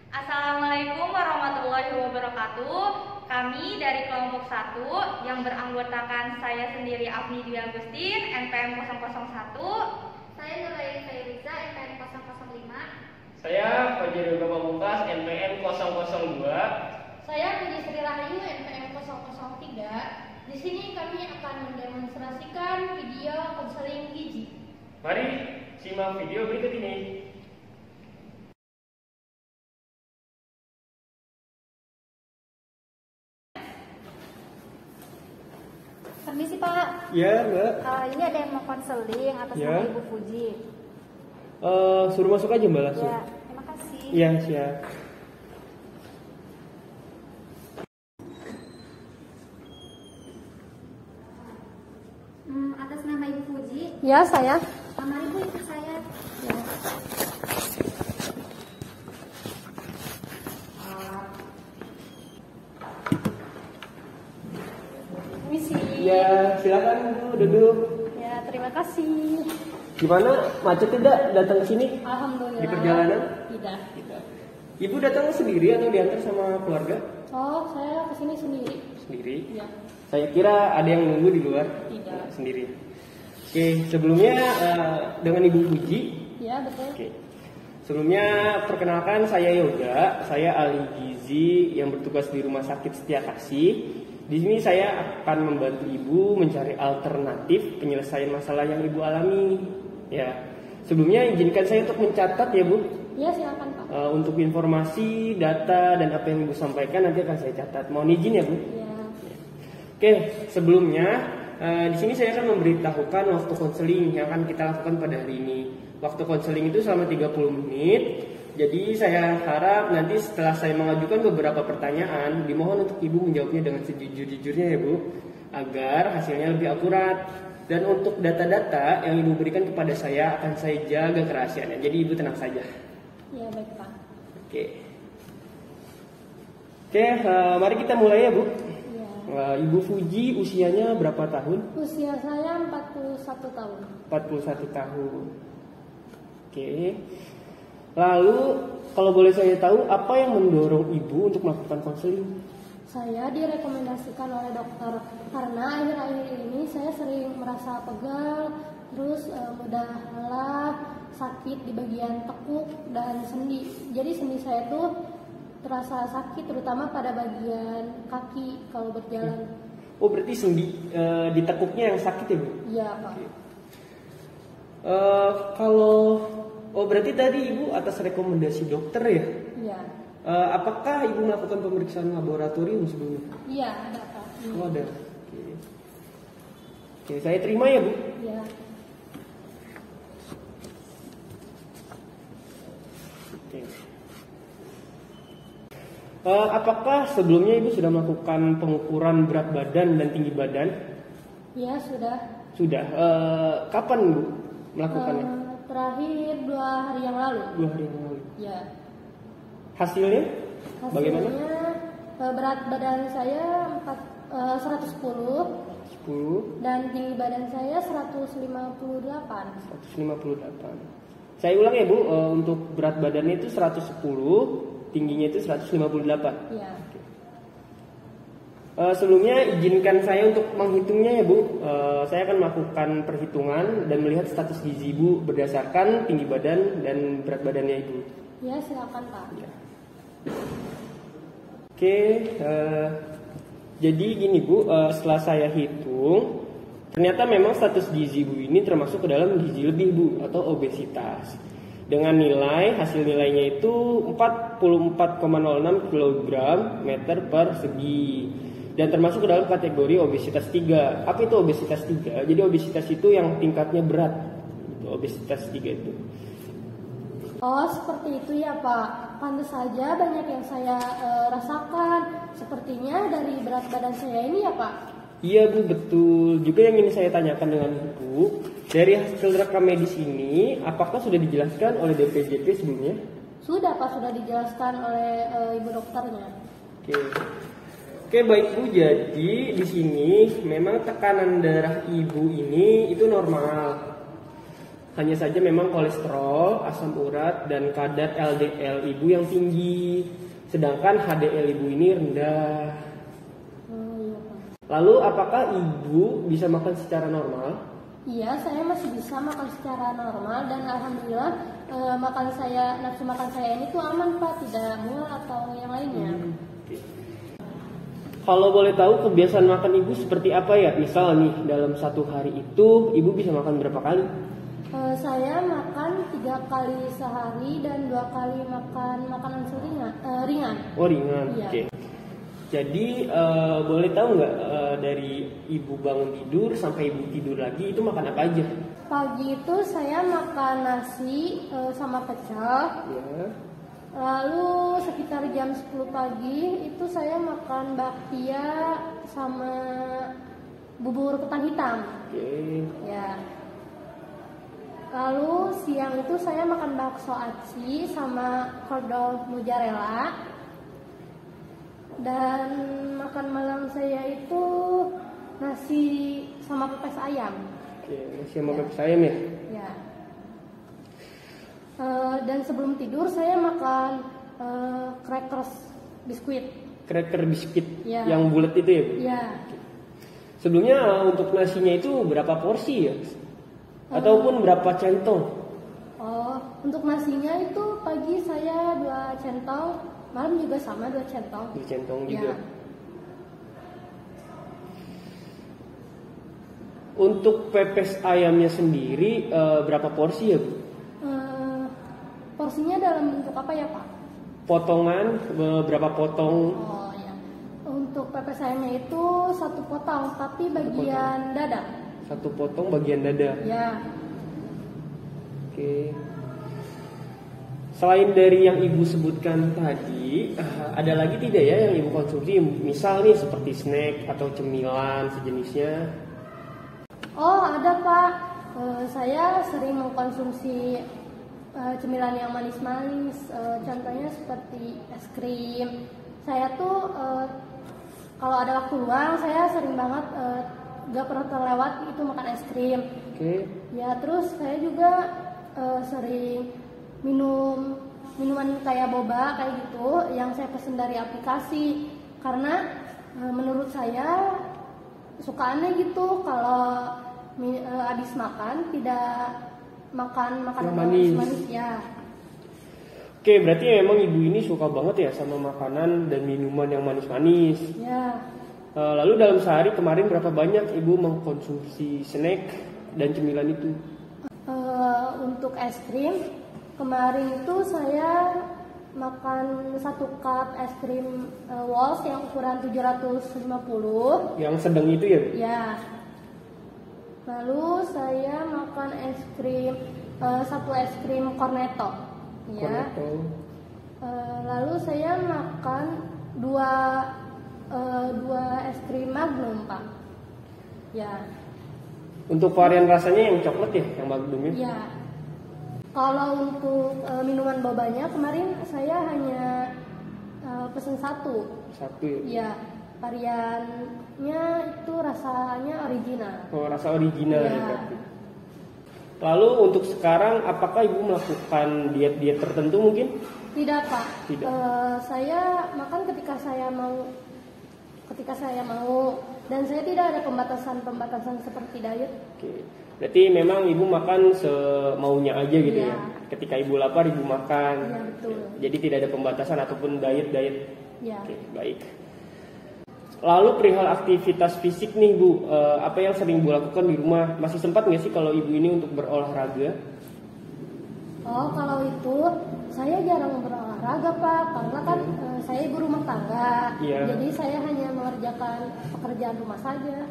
Assalamualaikum warahmatullahi wabarakatuh. Kami dari kelompok 1 yang beranggotakan saya sendiri Afni Dwi Agustin, NPM 001. Saya Nuraini Fayriza, NPM 005. Saya Fajar Yoga Pamungkas, NPM 002. Saya Puji Sri Rahayu, NPM 003. Di sini kami akan mendemonstrasikan video konseling gizi. Mari simak video berikut ini. Permisi Pak. Ya, Mbak. Ini ada yang mau konseling atas nama Ibu Puji. Suruh masuk aja, Mbak, langsung. Ya, terima kasih. Iya, siap. Atas nama Ibu Puji. Ya, saya. Mari Bu, ikut saya. Ya. Misi. Ya, silakan Bu, duduk. Ya, terima kasih. Gimana? Macet tidak datang ke sini? Alhamdulillah. Di perjalanan? Tidak. Tidak. Ibu datang sendiri atau diantar sama keluarga? Oh, saya kesini sendiri. Sendiri. Ya. Saya kira ada yang nunggu di luar. Tidak. Sendiri. Oke, sebelumnya dengan Ibu Puji. Ya, betul. Oke. Sebelumnya perkenalkan saya Yoga, saya ahli gizi yang bertugas di Rumah Sakit Setia Kasih. Di sini saya akan membantu Ibu mencari alternatif penyelesaian masalah yang Ibu alami. Ya. Sebelumnya izinkan saya untuk mencatat ya Bu. Ya, silakan Pak. Untuk informasi, data dan apa yang Ibu sampaikan nanti akan saya catat. Mohon izin ya Bu. Ya. Oke, sebelumnya di sini saya akan memberitahukan waktu konseling yang akan kita lakukan pada hari ini. Waktu konseling itu selama 30 menit. Jadi saya harap nanti setelah saya mengajukan beberapa pertanyaan, dimohon untuk Ibu menjawabnya dengan sejujur-jujurnya ya Bu, agar hasilnya lebih akurat. Dan untuk data-data yang Ibu berikan kepada saya akan saya jaga kerahasiaannya. Jadi Ibu tenang saja. Ya, baik Pak. Oke, mari kita mulai ya Bu. Ya. Ibu Puji usianya berapa tahun? Usia saya 41 tahun. 41 tahun. Oke. Lalu kalau boleh saya tahu apa yang mendorong Ibu untuk melakukan konseling? Saya direkomendasikan oleh dokter karena akhir-akhir ini saya sering merasa pegal, terus mudah lelah, sakit di bagian tekuk dan sendi. Jadi sendi saya tuh terasa sakit terutama pada bagian kaki kalau berjalan. Oh, berarti sendi di tekuknya yang sakit ya Bu? Iya Pak. Berarti tadi Ibu atas rekomendasi dokter ya? Iya. Apakah Ibu melakukan pemeriksaan laboratorium sebelumnya? Iya, ada Pak. Oh, ada. Oke, saya terima ya Bu. Iya. Oke. Apakah sebelumnya Ibu sudah melakukan pengukuran berat badan dan tinggi badan? Iya, sudah. Sudah. Kapan Bu melakukannya? Terakhir 2 hari yang lalu. 2 hari yang lalu. Ya. Hasilnya? Bagaimana? Berat badan saya 110 10. dan tinggi badan saya 158. 158. Saya ulang ya Bu, untuk berat badannya itu 110, tingginya itu 158. Ya. Sebelumnya izinkan saya untuk menghitungnya ya Bu. Saya akan melakukan perhitungan dan melihat status gizi Ibu berdasarkan tinggi badan dan berat badannya Ibu. Ya, silakan Pak. Ya. Oke, jadi gini Bu, setelah saya hitung, ternyata memang status gizi Ibu ini termasuk ke dalam gizi lebih Bu atau obesitas. Dengan hasil nilainya itu 44,06 kg meter persegi. Dan termasuk ke dalam kategori obesitas 3. Apa itu obesitas 3? Jadi obesitas itu yang tingkatnya berat. Obesitas 3 itu. Oh, seperti itu ya Pak. Pantas saja banyak yang saya rasakan. Sepertinya dari berat badan saya ini ya Pak. Iya Bu, betul. Juga yang ingin saya tanyakan dengan Ibu, dari hasil rekam medis ini, apakah sudah dijelaskan oleh DPJP sebelumnya? Sudah Pak, sudah dijelaskan oleh ibu dokternya. Oke, baik Bu. Jadi di sini memang tekanan darah Ibu ini itu normal. Hanya saja memang kolesterol, asam urat, dan kadar LDL ibu yang tinggi. Sedangkan HDL ibu ini rendah. Oh iya Pak. Lalu apakah ibu bisa makan secara normal? Iya, saya masih bisa makan secara normal dan alhamdulillah nafsu makan saya ini tuh aman Pak, tidak mual atau yang lainnya. Oke. Kalau boleh tahu kebiasaan makan ibu seperti apa ya? Misal nih dalam satu hari itu ibu bisa makan berapa kali? Saya makan 3 kali sehari dan 2 kali makan makanan ringan. Oh ringan, Iya. oke. Jadi boleh tahu nggak dari ibu bangun tidur sampai ibu tidur lagi itu makan apa aja? Pagi itu saya makan nasi sama pecel. Ya. Lalu sekitar jam 10 pagi itu saya makan bakpia sama bubur ketan hitam. Oke. Ya. Lalu siang itu saya makan bakso aci sama cordon mozzarella. Dan makan malam saya itu nasi sama pepes ayam. Oke, nasi sama Ya. pepes ayam ya? Ya. Dan sebelum tidur saya makan crackers biskuit. Cracker biskuit Ya. yang bulat itu ya, Bu? Ya. Sebelumnya untuk nasinya itu berapa porsi ya? Ataupun berapa centong? Oh, untuk nasinya itu pagi saya 2 centong, malam juga sama 2 centong. Di centong Ya. juga. Untuk pepes ayamnya sendiri berapa porsi ya, Bu? Porsinya dalam bentuk apa ya Pak? Potongan berapa potong? Oh ya. Untuk pepes ayamnya itu 1 potong, tapi bagian dada. 1 potong bagian dada. Ya. Oke. Selain dari yang ibu sebutkan tadi, ada lagi tidak ya yang ibu konsumsi? Misal nih seperti snack atau cemilan sejenisnya. Oh ada Pak. Saya sering mengkonsumsi cemilan yang manis-manis. Contohnya seperti es krim. Saya tuh kalau ada waktu luang, saya sering banget gak pernah terlewat itu makan es krim. Oke. Ya terus saya juga sering minum minuman kayak boba kayak gitu yang saya pesen dari aplikasi karena menurut saya suka aneh gitu kalau habis makan tidak makan makanan Yang manis ya. Oke, berarti memang ibu ini suka banget ya sama makanan dan minuman yang manis-manis. Ya. Lalu dalam sehari kemarin berapa banyak ibu mengkonsumsi snack dan cemilan itu? Untuk es krim kemarin itu saya makan 1 cup es krim Walls yang ukuran 750. Yang sedang itu ya, Bu? Ya. Lalu saya makan es krim 1 es krim Cornetto. Ya. Cornetto. Lalu saya makan 2 es krim Magnum Pak. Ya. Untuk varian rasanya yang coklat ya, yang Magnum ya? Ya. Kalau untuk minuman bobanya kemarin saya hanya pesen 1. 1 ya? Ya. Variannya itu rasanya original. Oh, rasa original Ya. ya berarti. Lalu untuk sekarang apakah ibu melakukan diet-diet tertentu mungkin? Tidak Pak. Tidak. Saya makan ketika saya mau dan saya tidak ada pembatasan seperti diet. Oke. Berarti memang ibu makan semaunya aja gitu Iya. ya. Ketika ibu lapar ibu makan. Iya, betul. Jadi tidak ada pembatasan ataupun diet. Ya. Oke, baik. Lalu perihal aktivitas fisik nih Bu, apa yang sering Bu lakukan di rumah? Masih sempat nggak sih kalau ibu ini untuk berolahraga? Oh, kalau itu saya jarang berolahraga Pak, karena kan saya ibu rumah tangga. Iya. Jadi saya hanya mengerjakan pekerjaan rumah saja.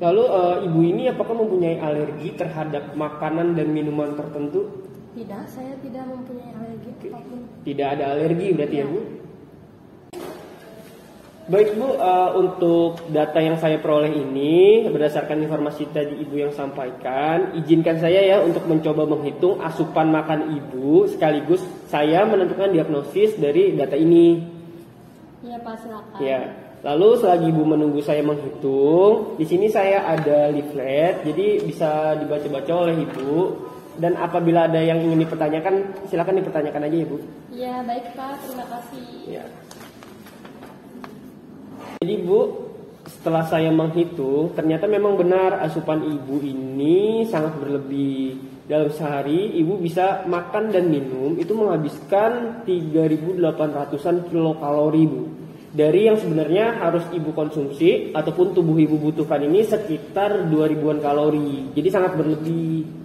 Lalu ibu ini apakah mempunyai alergi terhadap makanan dan minuman tertentu? Tidak, saya tidak mempunyai alergi apapun. Tidak ada alergi berarti ya Ya. Bu? Baik Bu, untuk data yang saya peroleh ini berdasarkan informasi tadi Ibu yang sampaikan, izinkan saya ya untuk mencoba menghitung asupan makan Ibu sekaligus saya menentukan diagnosis dari data ini. Iya Pak, silakan. Ya, Lalu selagi Ibu menunggu saya menghitung, di sini saya ada leaflet, jadi bisa dibaca-baca oleh Ibu. Dan apabila ada yang ingin dipertanyakan, silakan dipertanyakan aja Ibu. Ya, baik Pak, terima kasih. Ya. Jadi Bu, setelah saya menghitung, ternyata memang benar asupan Ibu ini sangat berlebih. Dalam sehari Ibu bisa makan dan minum itu menghabiskan 3.800-an kilokalori Bu. Dari yang sebenarnya harus Ibu konsumsi ataupun tubuh Ibu butuhkan ini sekitar 2.000-an kalori. Jadi sangat berlebih.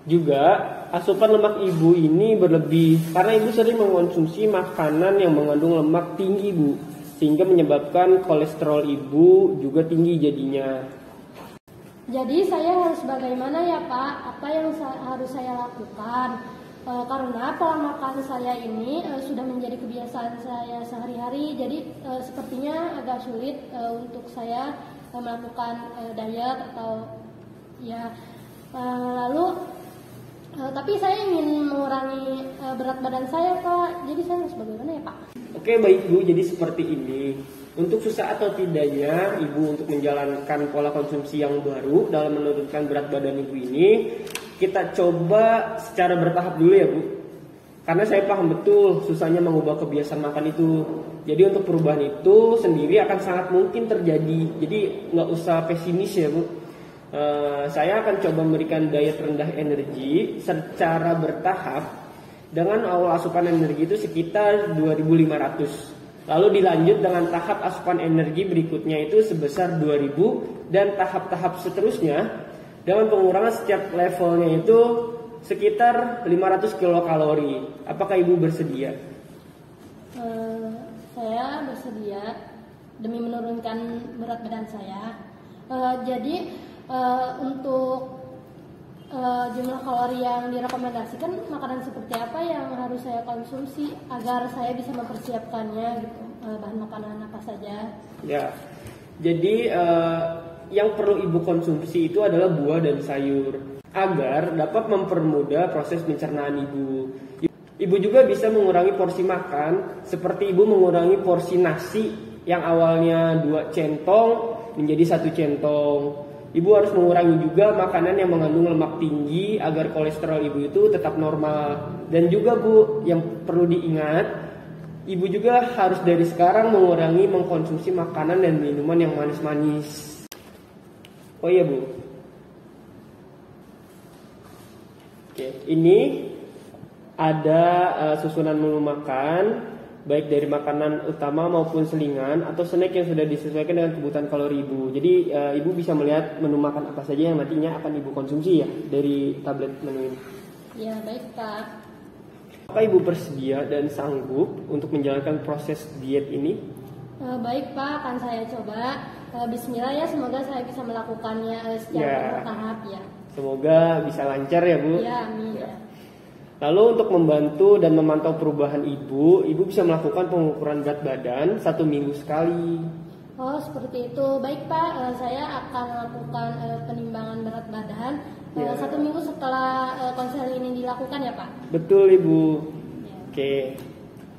Juga asupan lemak Ibu ini berlebih karena Ibu sering mengkonsumsi makanan yang mengandung lemak tinggi Bu, sehingga menyebabkan kolesterol Ibu juga tinggi jadinya. Jadi saya harus bagaimana ya Pak? Apa yang harus saya lakukan? Karena pola makan saya ini sudah menjadi kebiasaan saya sehari-hari, jadi sepertinya agak sulit untuk saya melakukan diet atau ya lalu tapi saya ingin mengurangi berat badan saya Pak, jadi saya harus bagaimana ya Pak? Oke baik Bu, jadi seperti ini. Untuk susah atau tidaknya Ibu untuk menjalankan pola konsumsi yang baru dalam menurunkan berat badan Ibu ini, kita coba secara bertahap dulu ya Bu. Karena saya paham betul susahnya mengubah kebiasaan makan itu. Jadi untuk perubahan itu sendiri akan sangat mungkin terjadi. Jadi nggak usah pesimis ya Bu. Saya akan coba memberikan diet rendah energi secara bertahap dengan awal asupan energi itu sekitar 2.500. Lalu dilanjut dengan tahap asupan energi berikutnya itu sebesar 2.000 dan tahap-tahap seterusnya dengan pengurangan setiap levelnya itu sekitar 500 kilokalori. Apakah Ibu bersedia? Saya bersedia demi menurunkan berat badan saya. Jadi untuk jumlah kalori yang direkomendasikan, makanan seperti apa yang harus saya konsumsi agar saya bisa mempersiapkannya gitu, bahan makanan apa saja? Ya, jadi yang perlu Ibu konsumsi itu adalah buah dan sayur agar dapat mempermudah proses pencernaan Ibu. Ibu juga bisa mengurangi porsi makan seperti Ibu mengurangi porsi nasi yang awalnya 2 centong menjadi 1 centong. Ibu harus mengurangi juga makanan yang mengandung lemak tinggi agar kolesterol Ibu itu tetap normal. Dan juga Bu, yang perlu diingat, Ibu juga harus dari sekarang mengurangi mengkonsumsi makanan dan minuman yang manis-manis. Oh iya Bu. Oke, ini ada susunan menu makan baik dari makanan utama maupun selingan atau snack yang sudah disesuaikan dengan kebutuhan kalori Ibu. Jadi Ibu bisa melihat menu makan apa saja yang nantinya akan Ibu konsumsi ya dari tablet menu ini. Ya baik Pak. Apakah Ibu bersedia dan sanggup untuk menjalankan proses diet ini? Baik Pak, akan saya coba. Bismillah ya, semoga saya bisa melakukannya secara bertahap ya. Semoga bisa lancar ya Bu. Ya, amin ya. Lalu untuk membantu dan memantau perubahan Ibu bisa melakukan pengukuran berat badan 1 minggu sekali. Oh seperti itu, baik Pak, saya akan melakukan penimbangan berat badan 1 minggu setelah konseling ini dilakukan ya Pak? Betul Ibu. Ya. Oke,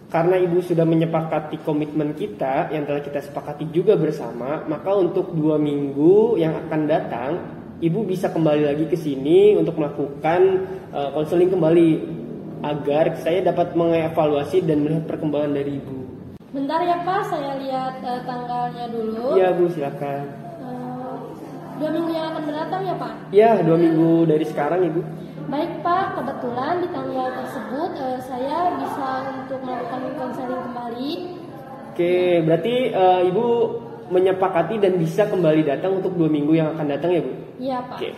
karena Ibu sudah menyepakati komitmen kita yang telah kita sepakati juga bersama, maka untuk 2 minggu yang akan datang Ibu bisa kembali lagi ke sini untuk melakukan konseling kembali agar saya dapat mengevaluasi dan melihat perkembangan dari Ibu. Bentar ya Pak, saya lihat tanggalnya dulu. Iya Bu, silakan. 2 minggu yang akan mendatang ya Pak? Iya, 2 minggu dari sekarang Ibu. Baik Pak, kebetulan di tanggal tersebut saya bisa untuk melakukan konseling kembali. Oke, berarti Ibu menyepakati dan bisa kembali datang untuk 2 minggu yang akan datang ya Bu? Iya Pak. Oke.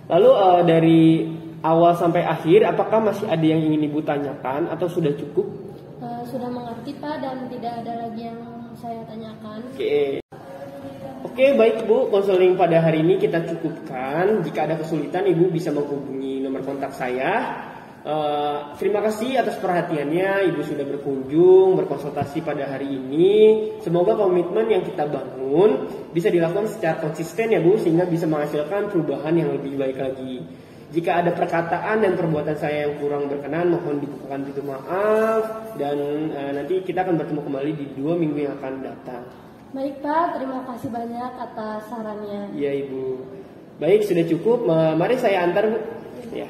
Lalu dari awal sampai akhir apakah masih ada yang ingin Ibu tanyakan atau sudah cukup? Sudah mengerti Pak dan tidak ada lagi yang saya tanyakan. Oke, baik Bu, konseling pada hari ini kita cukupkan. Jika ada kesulitan Ibu bisa menghubungi nomor kontak saya. Terima kasih atas perhatiannya. Ibu sudah berkunjung, berkonsultasi pada hari ini. Semoga komitmen yang kita bangun bisa dilakukan secara konsisten ya Bu, sehingga bisa menghasilkan perubahan yang lebih baik lagi. Jika ada perkataan dan perbuatan saya yang kurang berkenan, mohon dibukakan pintu maaf. Dan nanti kita akan bertemu kembali di 2 minggu yang akan datang. Baik Pak, terima kasih banyak atas sarannya. Iya Ibu. Baik, sudah cukup. Mari saya antar Bu. Ya.